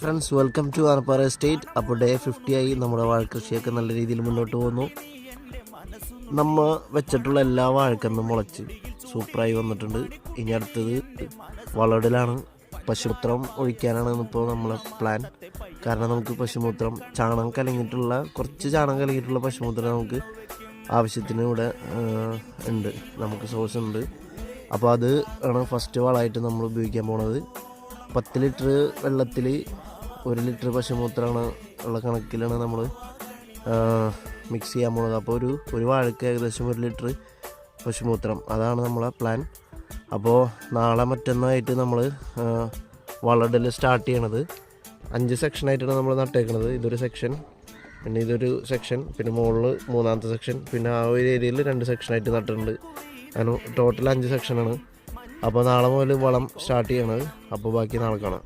Friends, welcome to Arppara estate. അപ്പോൾ day 50 ആയി. നമ്മുടെ വാഴക്കൃഷിയൊക്കെ നല്ല രീതിയിൽ മുന്നോട്ട് പോകുന്നു. നമ്മൾ വെച്ചിട്ടുള്ള എല്ലാ വാഴക്കന്നും മുളച്ച് സൂപ്പറായി വന്നിട്ടുണ്ട്. ഇനി അടുത്തത് വളമിടലാണ്. പശുമൂത്രം ഒഴിക്കാനാണ് ഇപ്പോൾ നമ്മളെ പ്ലാൻ. കാരണം നമുക്ക് പശുമൂത്രം കുറച്ച് ചാണകം കലങ്ങിയിട്ടുള്ള പശുമൂത്രം നമുക്ക് ആവശ്യത്തിന് ഇവിടെ ഉണ്ട്, നമുക്ക് സോഴ്സ് ഉണ്ട്. അപ്പോൾ അത് ആണ് ഫസ്റ്റ് വളമായിട്ട് നമ്മൾ ഉപയോഗിക്കാൻ പോണത്. 10 ലിറ്റർ വെള്ളത്തിൽ 1 ലിറ്റർ പശുമൂത്രമാണ് ഉള്ള കണക്കിലാണ് നമ്മൾ മിക്സ് ചെയ്യാൻ പോകുന്നത്. അപ്പോൾ ഒരു വാഴയ്ക്ക് ഏകദേശം 1 ലിറ്റർ പശുമൂത്രം, അതാണ് നമ്മളെ പ്ലാൻ. അപ്പോൾ നാളെ മറ്റന്നായിട്ട് നമ്മൾ വളമിടൽ സ്റ്റാർട്ട് ചെയ്യണത്. 5 സെക്ഷനായിട്ടാണ് നമ്മൾ നട്ടേക്കുന്നത്. ഇതൊരു സെക്ഷൻ, പിന്നെ ഇതൊരു സെക്ഷൻ, പിന്നെ മുകളിൽ 3ാമത്തെ സെക്ഷൻ, പിന്നെ ആ ഒരു ഏരിയയിൽ 2 സെക്ഷനായിട്ട് നട്ടിട്ടുണ്ട്. അങ്ങനെ ടോട്ടൽ 5 സെക്ഷനാണ്. അപ്പോൾ നാളെ മുതൽ വളം സ്റ്റാർട്ട് ചെയ്യണത്. അപ്പോൾ ബാക്കി നാളെ കാണാം.